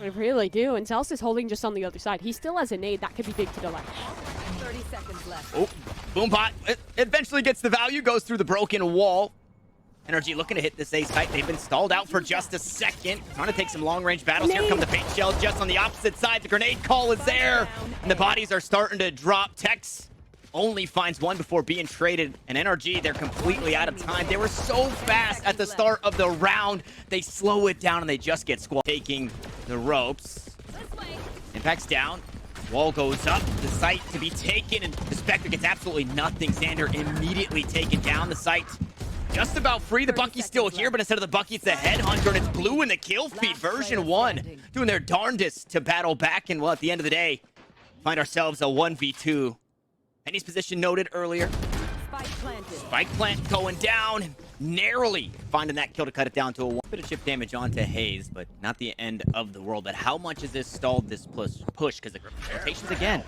I really do. And Zels is holding just on the other side. He still has a nade. That could be big to the left. 30 seconds left. Oh, Boombot eventually gets the value, goes through the broken wall. NRG looking to hit this A site. They've been stalled out for just a second. Trying to take some long-range battles. Here come the paint shell just on the opposite side. The grenade call is there. And the bodies are starting to drop. Tex only finds one before being traded. And NRG, they're completely out of time. They were so fast at the start of the round. They slow it down and they just get squad. Taking the ropes. Impact's down. Wall goes up. The site to be taken. And the Spectre gets absolutely nothing. Xander immediately taken down. The site just about free. The Bucky's still here, but instead of the Bucky, it's the Headhunter, and it's blue in the kill feed. Version 1 doing their darndest to battle back, and well, at the end of the day, find ourselves a 1v2. Penny's position noted earlier. Spike plant going down, narrowly finding that kill to cut it down to a 1. Bit of chip damage onto Hayes, but not the end of the world. But how much has this stalled this push? Because the rotations again.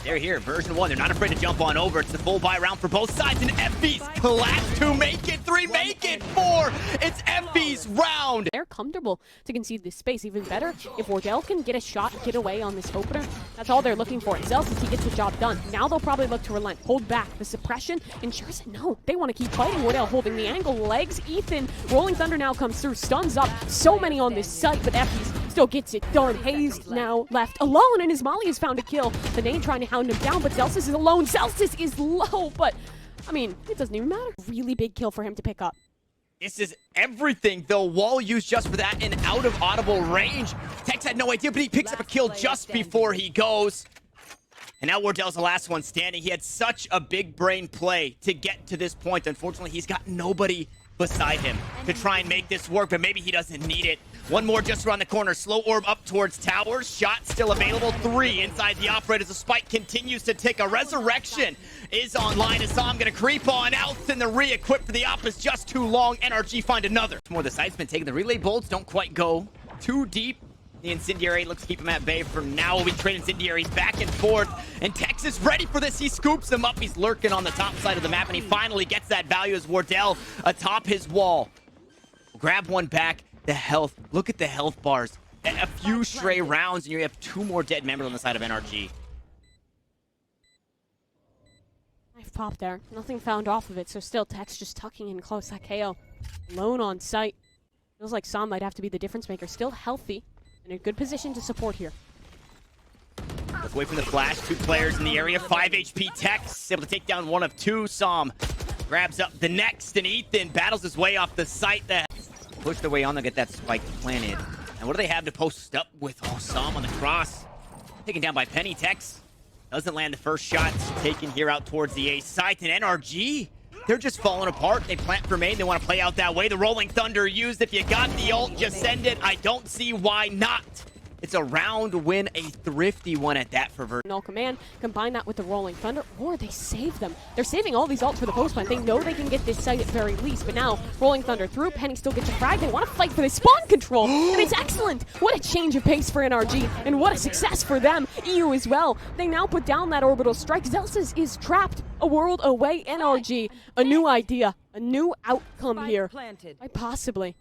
They're here, Version 1. They're not afraid to jump on over. It's the full buy round for both sides. And Effie's collapse. 2 make it, 3 make it, 4. It's Effie's round. They're comfortable to concede this space. Even better, if Wardell can get a shot, get away on this opener, that's all they're looking for. Zels, he gets the job done. Now they'll probably look to relent, hold back. The suppression ensures that no, they want to keep fighting. Wardell holding the angle, legs. Ethan, Rolling Thunder now comes through, stuns up. So many on this site, but Effie's still gets it done. Hayes now left alone, and his Molly has found a kill. The name trying to hound him down, but Celsius is alone. Celsius is low, but I mean, it doesn't even matter. Really big kill for him to pick up. This is everything, though. Wall used just for that and out of audible range. Tex had no idea, but he picks up a kill just before he goes. And now Wardell's the last one standing. He had such a big brain play to get to this point. Unfortunately, he's got nobody beside him to try and make this work, but maybe he doesn't need it. One more just around the corner. Slow orb up towards towers. Shot still available. 3 inside the operator. The spike continues to tick. A resurrection is online. Assam gonna creep on out, and the re-equip for the op is just too long. NRG find another. More the site's been taken. The relay bolts don't quite go too deep. The incendiary looks to keep him at bay for now. We'll be trading incendiaries back and forth. And Tex is ready for this. He scoops him up. He's lurking on the top side of the map, and he finally gets that value as Wardell atop his wall. Grab one back. The health. Look at the health bars. A few stray rounds, and you have 2 more dead members on the side of NRG. Knife pop there. Nothing found off of it, so still Tex just tucking in close. That KO. Alone on site. Feels like Sam might have to be the difference maker. Still healthy. In a good position to support here. Look away from the flash. 2 players in the area. 5 HP Tex. Able to take down 1 of 2. Sam grabs up the next, and Ethan battles his way off the site. Push their way on. They'll get that spike planted. And what do they have to post up with? Oh, Sam on the cross. Taken down by Penny. Tex doesn't land the first shot. Taken here out towards the A site. And NRG, they're just falling apart. They plant for main. They want to play out that way. The Rolling Thunder used. If you got the ult, just send it. I don't see why not. It's a round win, a thrifty one at that for Version. Null command, combine that with the Rolling Thunder, or they save them. They're saving all these ults for the post plant. They know they can get this site at very least, but now Rolling Thunder through. Penny still gets a frag. They want to fight for the spawn control, and it's excellent. What a change of pace for NRG, and what a success for them. EU as well. They now put down that orbital strike. Zelsis is trapped a world away. NRG, a new idea, a new outcome here. Quite possibly.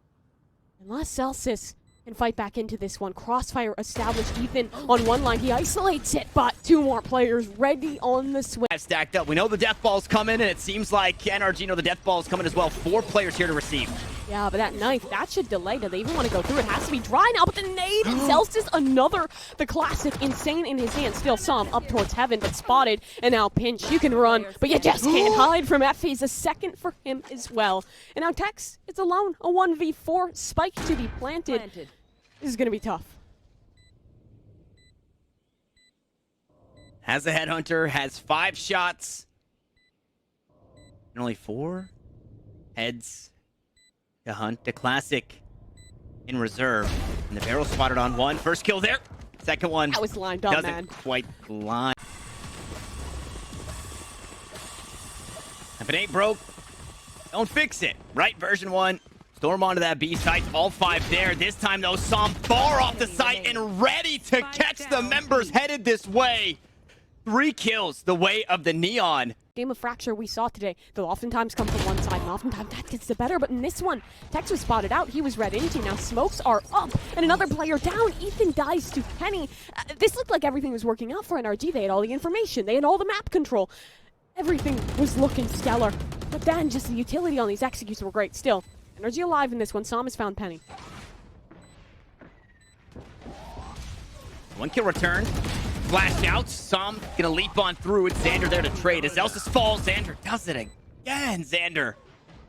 Unless Celsius can fight back into this one. Crossfire established. Ethan on one line. He isolates it, but 2 more players ready on the swing. Stacked up. We know the death ball's coming, and it seems like NRG know the death ball's coming as well. 4 players here to receive. Yeah, but that knife, that should delay. Do they even want to go through? It has to be dry now, but the nade and Celsius, another, the classic, insane in his hand. Still some up towards heaven, but spotted, and now Pinch. You can run, but you just can't hide from Effie's. A second for him as well. And now Tex, it's alone. A 1v4, spike to be planted. This is going to be tough. Has a Headhunter, has 5 shots. And only 4 heads to hunt. The classic in reserve. And the barrel spotted on 1. First kill there. Second one. That was lined up, doesn't man. quite line. If it ain't broke, don't fix it. Right, Version 1. Storm onto that B site, all 5 there. This time, though, Sam far off the site and ready to catch the members headed this way. 3 kills the way of the Neon. game of Fracture we saw today, they'll oftentimes come from one side, and oftentimes that gets the better, but in this one, Tex was spotted out, he was read into, now smokes are up, and another player down, Ethan dies to Penny. This looked like everything was working out for NRG, they had all the information, they had all the map control. Everything was looking stellar, but then just the utility on these executes were great. Still, NRG alive in this one, Sam has found Penny. One kill return. Flash out. Sam gonna leap on through. It's Xander there to trade. As Elsis falls, Xander does it again. Xander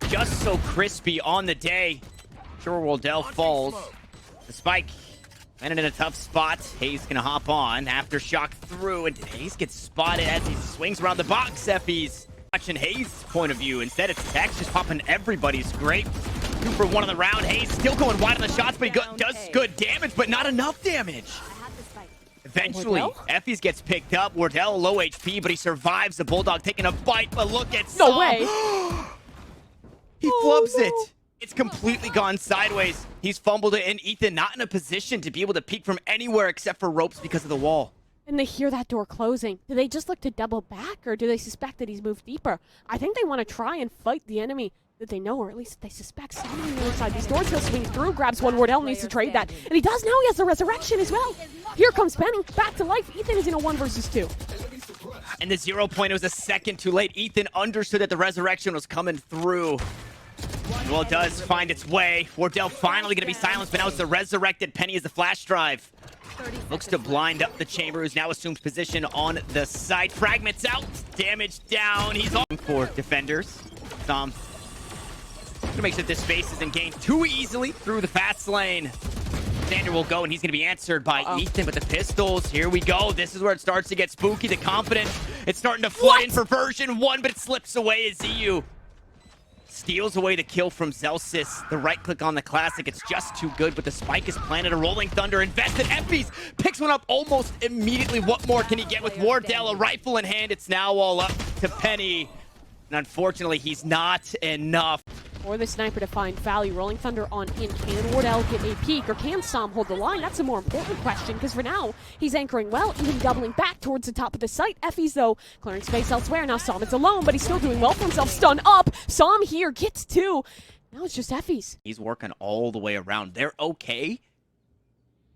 just so crispy on the day. Sure, Wardell falls. The spike landed in a tough spot. Hayes gonna hop on. Aftershock through, and Hayes gets spotted as he swings around the box. Effie's watching Hayes' point of view. Instead, it's Tex just popping everybody's great. 2 for 1 on the round. Hayes still going wide on the shots, but he does good damage, but not enough damage. Eventually, Effie's gets picked up. Wardell low HP, but he survives. The Bulldog taking a bite, but look at Sam. No way. He flubs it. It's completely gone sideways. He's fumbled it, and Ethan not in a position to be able to peek from anywhere except for ropes because of the wall. And they hear that door closing. Do they just look to double back, or do they suspect that he's moved deeper? I think they want to try and fight the enemy that they know, or at least they suspect someone on the other side. These doors he'll swing through, grabs one. Wardell needs to trade that, and he does now. He has the resurrection as well. Here comes Penny, back to life. Ethan is in a 1 versus 2. And the 0 point was a second too late. Ethan understood that the resurrection was coming through. Well, it does find its way. Wardell finally going to be silenced, but now it's the resurrected Penny as the flash drive. Looks to blind up the chamber, who's now assumed position on the site. Fragments out, damage down. He's on for defenders. Gonna make sure that this space isn't gained too easily through the fast lane. Xander will go, and he's going to be answered by Ethan with the pistols. Here we go. This is where it starts to get spooky. The confidence, it's starting to flood in for version 1, but it slips away as EU steals away the kill from Zelsis. The right click on the classic. It's just too good, but the spike is planted. A rolling thunder invested. Effie's picks one up almost immediately. What more can he get with Wardell? A rifle in hand. It's now all up to Penny. And unfortunately, he's not enough. For the sniper to find value, Rolling Thunder on in. Can Wardell get a peek, or can Sam hold the line? That's a more important question, because for now, he's anchoring well, even doubling back towards the top of the site. Effie's, though, clearing space elsewhere. Now Sam is alone, but he's still doing well for himself. Stun up. Sam here gets 2. Now it's just Effie's. He's working all the way around. They're okay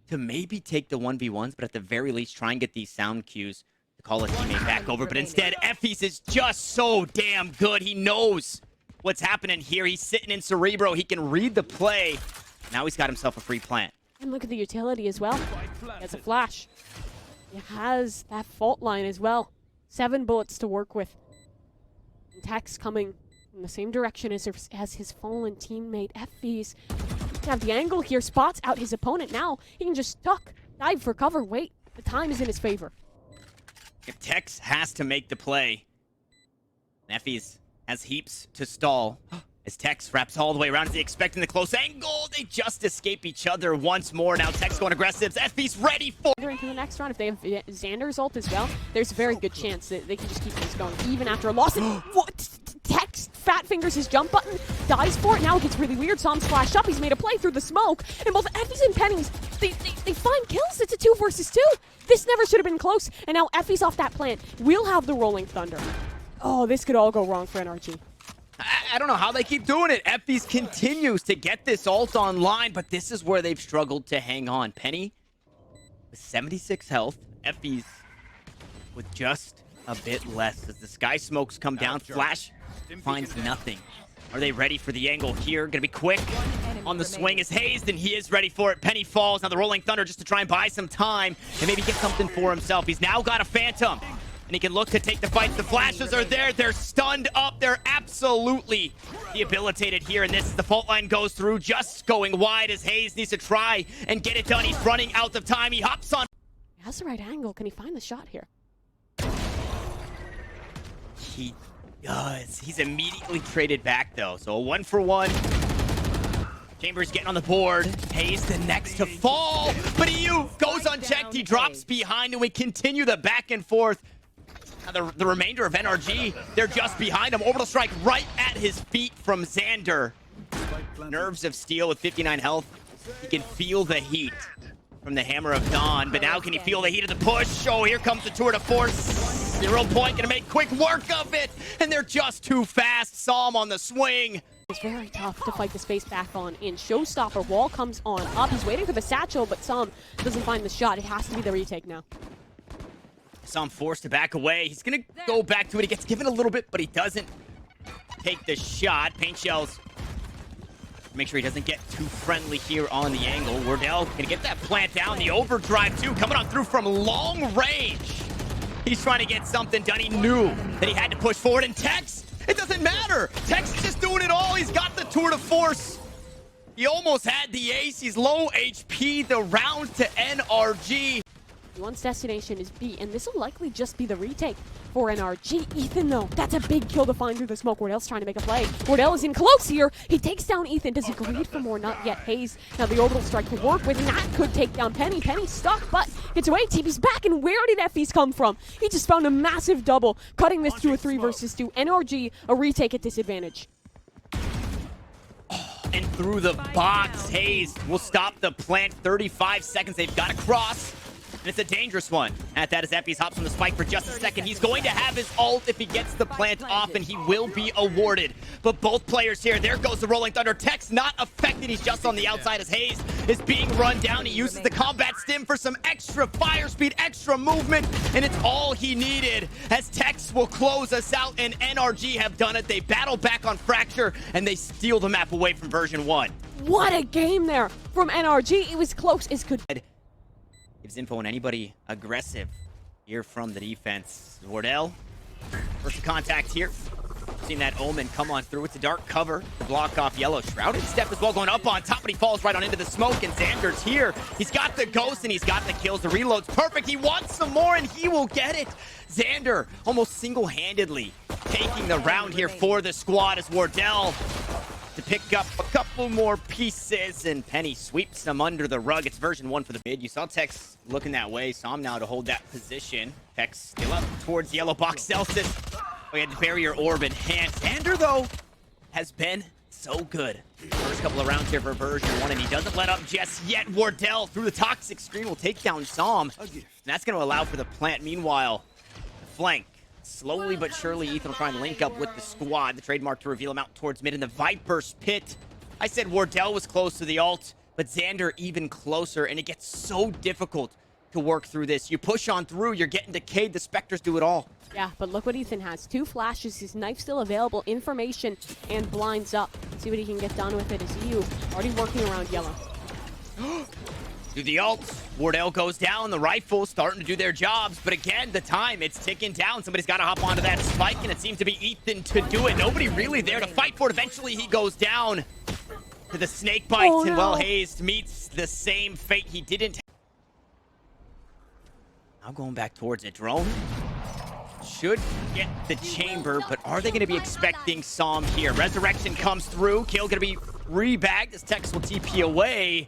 to maybe take the 1v1s, but at the very least, try and get these sound cues to call a teammate back over. But instead, Effie's is just so damn good. He knows what's happening here. He's sitting in Cerebro. He can read the play. Now he's got himself a free plant. And look at the utility as well. He has a flash. He has that fault line as well. 7 bullets to work with. And Tex coming in the same direction as his fallen teammate. Effie's have the angle here. Spots out his opponent. Now he can just duck, dive for cover. Wait, the time is in his favor. If Tex has to make the play, Effie's has heaps to stall. As Tex wraps all the way around, is he expecting the close angle? They just escape each other once more. Now Tex going aggressive. Effie's ready for into the next round. If they have Xander's ult as well, there's a very good chance that they can just keep this going, even after a loss. What? Tex fat fingers his jump button, dies for it. Now it gets really weird. Sam's flashed up. He's made a play through the smoke, and both Effie's and Penny's, they find kills. It's a 2 versus 2. This never should have been close. And now Effie's off that plant. We'll have the Rolling Thunder. Oh, this could all go wrong for NRG. I don't know how they keep doing it. Effie's continues to get this ult online, but this is where they've struggled to hang on. Penny with 76 health. Effie's with just a bit less. As the sky smokes come down, Flash finds nothing. Are they ready for the angle here? Gonna be quick on the swing is Hayes, and he is ready for it. Penny falls. Now the Rolling Thunder just to try and buy some time and maybe get something for himself. He's now got a Phantom, and he can look to take the fight. The flashes are there. They're stunned up. They're absolutely debilitated here. And this is the fault line goes through, just going wide as Hayes needs to try and get it done. He's running out of time. He hops on. He has the right angle. Can he find the shot here? He does. He's immediately traded back, though. So a 1-for-1. Chambers getting on the board. Hayes the next to fall. But EU goes unchecked. He drops behind, and we continue the back and forth. The remainder of NRG, they're just behind him. Orbital strike right at his feet from Xander. Nerves of steel with 59 health. He can feel the heat from the Hammer of Dawn, but now can he feel the heat of the push? Oh, here comes the tour de force. 0 Point gonna make quick work of it, and they're just too fast. Psalm on the swing. It's very tough to fight the space back on in. Showstopper, wall comes on up. He's waiting for the satchel, but Psalm doesn't find the shot. It has to be the retake now. Psalm forced to back away. He's gonna go back to it. He gets given a little bit, but he doesn't take the shot. Paint shells. Make sure he doesn't get too friendly here on the angle. Wardell gonna get that plant down. The overdrive too, coming on through from long range. He's trying to get something done. He knew that he had to push forward. And Tex, it doesn't matter. Tex is just doing it all. He's got the tour de force. He almost had the ace. He's low HP. The round to NRG. One's destination is B, and this will likely just be the retake for NRG. Ethan, though, that's a big kill to find through the smoke. Wardell's trying to make a play. Wardell is in close here. He takes down Ethan. Does he greed for more? Not yet. Hayes, now the orbital strike to work with, and that could take down Penny. Penny stuck, but gets away. TB's back, and where did Effie's come from? He just found a massive double, cutting this to a 3 versus 2. NRG, a retake at disadvantage. And through the box, Hayes will stop the plant. 35 seconds. They've got to cross. And it's a dangerous one. At that, as Effie's hops on the spike for just a second. He's going to have his ult if he gets the plant off, and he will be awarded. But both players here, there goes the Rolling Thunder. Tex not affected. He's just on the outside as Hayes is being run down. He uses the combat stim for some extra fire speed, extra movement, and it's all he needed as Tex will close us out, and NRG have done it. They battle back on Fracture, and they steal the map away from Version 1. What a game there from NRG. It was close as could. Gives info on anybody aggressive here from the defense. Wardell, first contact here. Seen that Omen come on through. It's a dark cover to block off Yellow. Shrouded step as well going up on top, but he falls right on into the smoke, and Xander's here. He's got the ghost, and he's got the kills. The reload's perfect. He wants some more, and he will get it. Xander almost single-handedly taking the round here for the squad as Wardell to pick up a couple more pieces, and Penny sweeps them under the rug. It's Version 1 for the mid. You saw Tex looking that way. Saw him now to hold that position. Tex still up towards yellow box. Celsius. We had the barrier orb in hand. Xander, though, has been so good. First couple of rounds here for Version 1, and he doesn't let up just yet. Wardell through the toxic screen will take down Psalm, and that's going to allow for the plant. Meanwhile, the flank. Slowly but surely, Ethan will try and link up with the squad. The trademark to reveal him out towards mid in the Viper's pit. I said Wardell was close to the ult, but Xander even closer, and it gets so difficult to work through this. You push on through, you're getting decayed. The Spectres do it all. Yeah, but look what Ethan has. 2 flashes, his knife still available, information, and blinds up. See what he can get done with it as EU already working around yellow. Do the ult. Wardell goes down. The rifle starting to do their jobs. But again, the time, it's ticking down. Somebody's got to hop onto that spike, and it seems to be Ethan to do it. Nobody really there to fight for it. Eventually, he goes down to the snake bites. Oh, no. And, well, Hayes meets the same fate. He didn't. Now going back towards it. Drone should get the chamber, but are they going to be expecting Psalm here? Resurrection comes through. Kill going to be rebagged as Tex will TP away.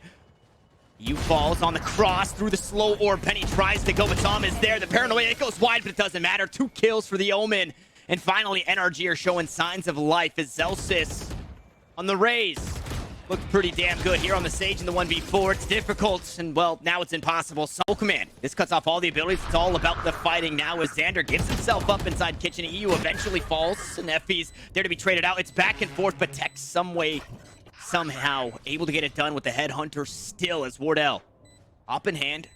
You falls on the cross through the slow orb. Penny tries to go, but Psalm is there. The paranoia, it goes wide, but it doesn't matter. 2 kills for the Omen. And finally, NRG are showing signs of life as Zelsis on the raise. Looked pretty damn good here on the Sage in the 1v4. It's difficult, and well, now it's impossible. Soul Command. This cuts off all the abilities. It's all about the fighting now as Xander gives himself up inside Kitchen. EU eventually falls, and Effie's there to be traded out. It's back and forth, but Tex somehow able to get it done with the Headhunter still as Wardell. Up in hand.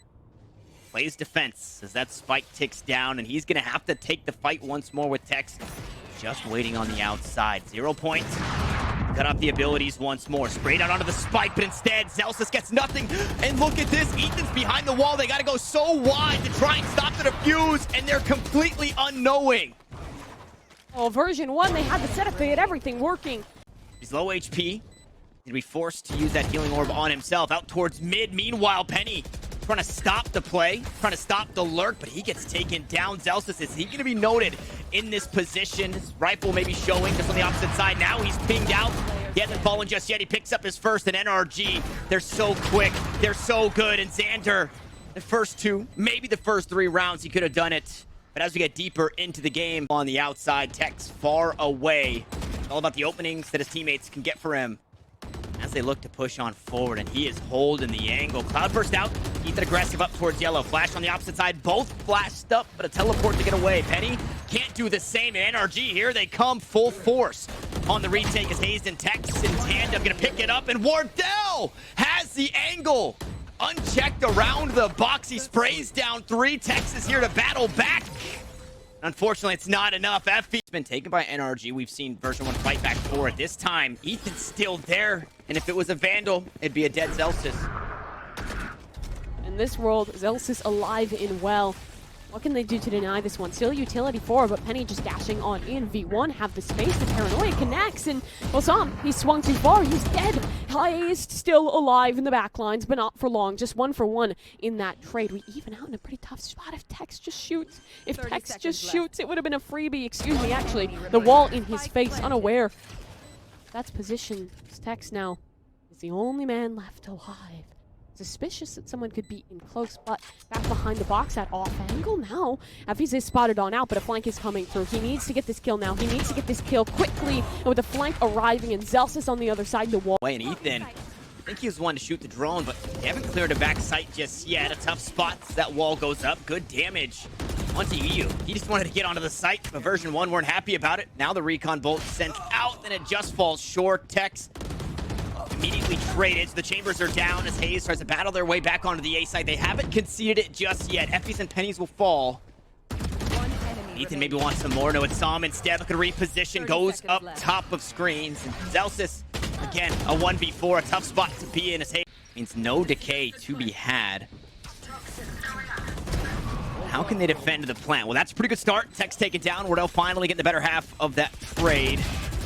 Plays defense as that spike ticks down, and he's going to have to take the fight once more with Tex. Just waiting on the outside. 0 Point. Cut off the abilities once more. Sprayed out onto the spike, but instead, Zelsis gets nothing. And look at this. Ethan's behind the wall. They got to go so wide to try and stop the defuse, and they're completely unknowing. Oh, Version 1, they had the setup. They had everything working. He's low HP. He'd be forced to use that healing orb on himself. Out towards mid. Meanwhile, Penny trying to stop the play, trying to stop the lurk, but he gets taken down. Zelsis, is he going to be noted in this position? His rifle may be showing just on the opposite side. Now he's pinged out. He hasn't fallen just yet. He picks up his first, and NRG, they're so quick. They're so good. And Xander, the first 2, maybe the first 3 rounds, he could have done it. But as we get deeper into the game on the outside, Tex far away. It's all about the openings that his teammates can get for him. as they look to push on forward, and he is holding the angle. Cloudburst out, Ethan aggressive up towards yellow. Flash on the opposite side, both flashed up, but a teleport to get away. Penny can't do the same. NRG here, they come full force on the retake as Hayes and Tex in tandem gonna pick it up, and Wardell has the angle. Unchecked around the box, he sprays down 3. Tex is here to battle back. Unfortunately, it's not enough. FB's been taken by NRG. We've seen Version 1 fight back for it. This time, Ethan's still there. And if it was a Vandal, it'd be a dead Zelsis. In this world, Zelsis alive and well. What can they do to deny this one? Still utility 4, but Penny just dashing on in. V1 have the space. The paranoia connects, and well, he swung too far. He's dead. Hayes still alive in the back lines, but not for long. Just 1 for 1 in that trade. We even out in a pretty tough spot if Tex just shoots. If Tex just shoots, it would have been a freebie. Excuse me, actually. The wall in his face, unaware. That's position. Tex now is the only man left alive. Suspicious that someone could be in close, but back behind the box at off angle now. Effies is spotted on out, but a flank is coming through. He needs to get this kill now. He needs to get this kill quickly, and with the flank arriving and Zelsis on the other side of the wall. And Ethan, I think he was one to shoot the drone, but they haven't cleared a back sight just yet. A tough spot as that wall goes up. Good damage onto EU. He just wanted to get onto the site, but Version 1 weren't happy about it. Now the recon bolt sent out, and it just falls short. Tex immediately traded, so the chambers are down as Hayes tries to battle their way back onto the A side. They haven't conceded it just yet. Effies and Pennies will fall. Ethan maybe wants some more. No, it's Sam instead. Look at reposition. Goes up top of screens. And Zelsis, again, a 1v4. A tough spot to be in as Hayes means no decay to be had. How can they defend the plant? Well, that's a pretty good start. Tex taken down. Wardell finally getting the better half of that trade.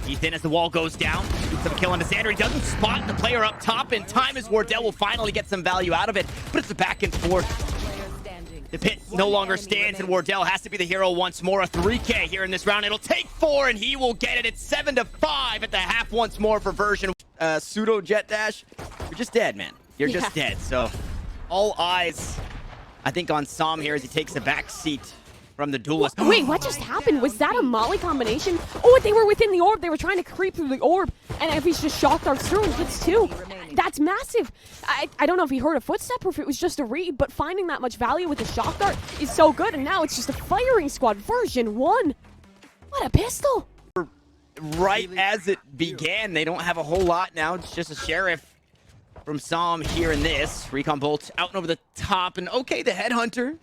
Ethan, as the wall goes down, shoots up a kill onto Xander. He doesn't spot the player up top in time as Wardell will finally get some value out of it, but it's a back and forth. The pit no longer stands, and Wardell has to be the hero once more. A 3K here in this round. It'll take 4, and he will get it. It's 7-5 at the half once more for Version. Pseudo jet dash. You're just dead, man. You're just dead. So all eyes, I think, on Sam here as he takes the back seat from the duelist. Wait, what just happened? Was that a Molly combination? Oh, they were within the orb. They were trying to creep through the orb, and Effies just shock darts through and hits 2. That's massive. I don't know if he heard a footstep or if it was just a read, but finding that much value with the shock dart is so good, and now it's just a firing squad. Version 1. What a pistol. Right as it began, they don't have a whole lot now. It's just a sheriff from Sam here in this. Recon bolt out and over the top, and okay, the headhunter.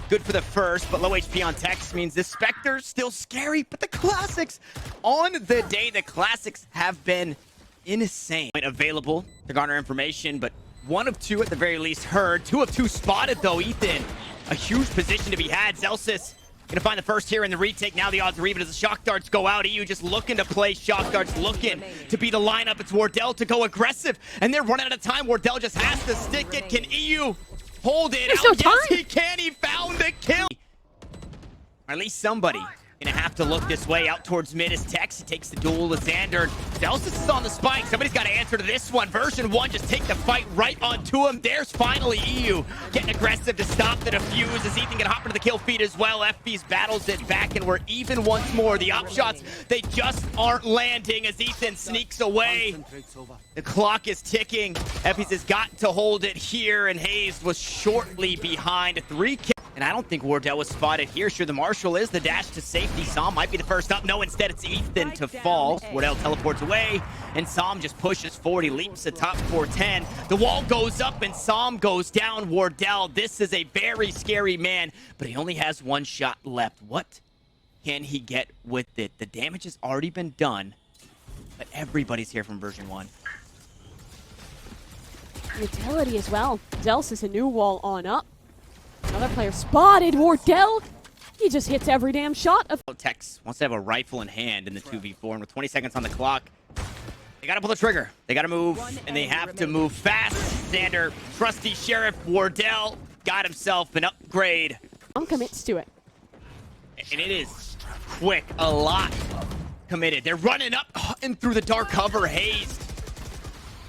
Good for the first, but low HP on Tex means this Spectre still scary, but the classics on the day, the classics have been insane. Available to garner information, but 1 of 2 at the very least heard. 2 of 2 spotted though. Ethan, a huge position to be had. Zelsis gonna find the first here in the retake. Now the odds are even as the shock darts go out. EU just looking to play shock darts, looking to be the lineup. It's Wardell to go aggressive, and they're running out of time. Wardell just has to stick it. Can EU hold it? There's no time. Yes, he can. He found the kill. Or at least somebody gonna have to look this way. Out towards mid as Tex. He takes the duel with Xander. Zelsis is on the spike. Somebody's got to answer to this one. Version 1 just take the fight right onto him. There's finally EU getting aggressive to stop the defuse as Ethan can hop into the kill feed as well. FB's battles it back, and we're even once more. The op shots, they just aren't landing as Ethan sneaks away. The clock is ticking. FB's has got to hold it here, and Hayes was shortly behind. 3 kills. And I don't think Wardell was spotted here. Sure, the Marshall is the dash to safety. Sam might be the first up. No, instead it's Ethan to fall. Wardell teleports away, and Sam just pushes forward. He leaps the top 410. The wall goes up, and Sam goes down. Wardell, this is a very scary man, but he only has 1 shot left. What can he get with it? The damage has already been done, but everybody's here from Version 1. Utility as well. Zelsis a new wall on up. Another player spotted. Wardell, he just hits every damn shot. Tex wants to have a rifle in hand in the 2v4, and with 20 seconds on the clock, they gotta pull the trigger. They gotta move, and they have to move fast. Xander, trusty Sheriff Wardell, got himself an upgrade. Commits to it. And it is quick, a lot committed. They're running up and through the dark cover. Hayes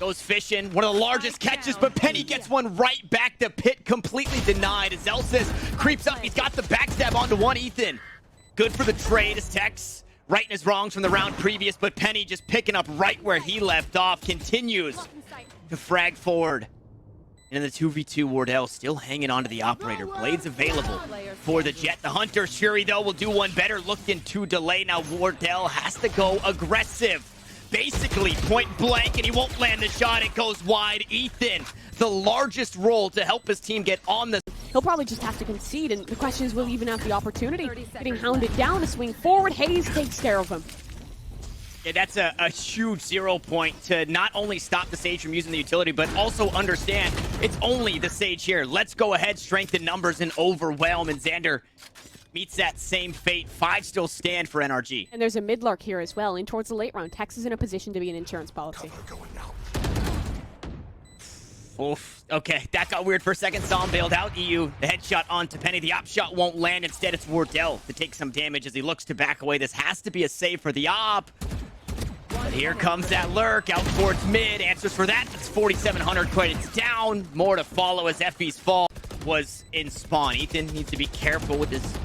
goes fishing, one of the largest catches, but Penny gets one right back. The pit completely denied as Zelsis creeps up. He's got the backstab onto one. Ethan, good for the trade as Tex righting his wrongs from the round previous, but Penny just picking up right where he left off, continues to frag forward. And in the 2v2, Wardell still hanging on to the operator. Blades available for the Jet. The Hunter Shuri, though, will do one better, looking to delay. Now Wardell has to go aggressive. Basically point blank, and he won't land the shot. It goes wide. Ethan, the largest role to help his team get on the... He'll probably just have to concede, and the question is, will he even have the opportunity? Getting hounded down, a swing forward. Hayes takes care of him. Yeah, that's a huge 0 point to not only stop the Sage from using the utility, but also understand it's only the Sage here. Let's go ahead, strengthen numbers, and overwhelm. And Xander meets that same fate. 5 still stand for NRG. And there's a mid-lurk here as well, in towards the late round. Tex is in a position to be an insurance policy. Oof. Okay, that got weird for a second. Saw him bailed out. EU, the headshot onto Penny. The op shot won't land. Instead, it's Wardell to take some damage as he looks to back away. This has to be a save for the op. But here comes that lurk out towards mid. Answers for that. It's 4,700 credits down. More to follow as Effie's fall was in spawn. Ethan needs to be careful with his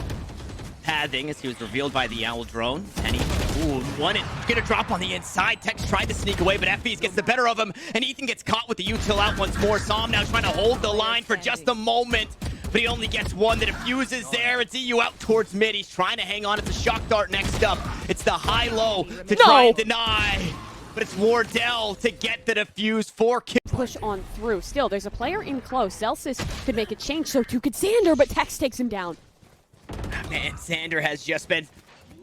pathing as he was revealed by the Owl drone. Penny, ooh, gonna drop on the inside. Tex tried to sneak away, but Effie's gets the better of him, and Ethan gets caught with the util out once more. Saw him now trying to hold the line for just a moment, but he only gets one. The diffuse is there. It's EU out towards mid. He's trying to hang on. It's a shock dart next up. It's the high-low to try and deny, but it's Wardell to get the diffuse. 4 kills. Push on through. Still, there's a player in close. Celsius could make a change, so too could Xander, but Tex takes him down. Man, Xander has just been...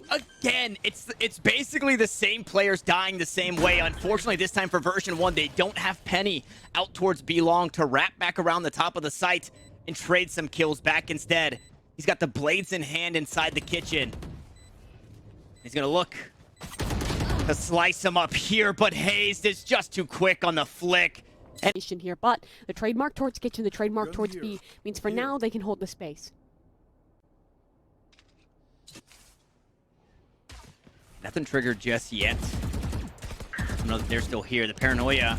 Again, it's basically the same players dying the same way. Unfortunately, this time for version 1, they don't have Penny out towards B-Long to wrap back around the top of the site and trade some kills back instead. He's got the blades in hand inside the kitchen. He's gonna look to slice him up here, but Hayes is just too quick on the flick. And here, but the trademark towards kitchen, the trademark towards B means for now they can hold the space. Nothing triggered just yet. I know that they're still here. The paranoia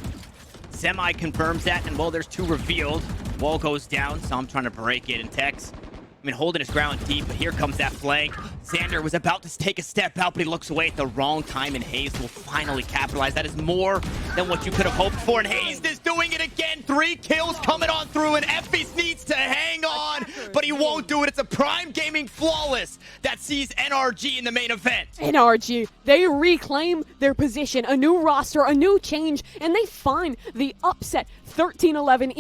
semi confirms that, and well, there's 2 revealed. Wall goes down, so I'm trying to break it, and Tex, holding his ground deep, but here comes that flank. Xander was about to take a step out, but he looks away at the wrong time, and Hayes will finally capitalize. That is more than what you could have hoped for, and Hayes is doing it again. 3 kills coming on through, and Effie needs to hang on, but he won't do it. It's a Prime Gaming flawless that sees NRG in the main event. NRG, they reclaim their position, a new roster, a new change, and they find the upset 13-11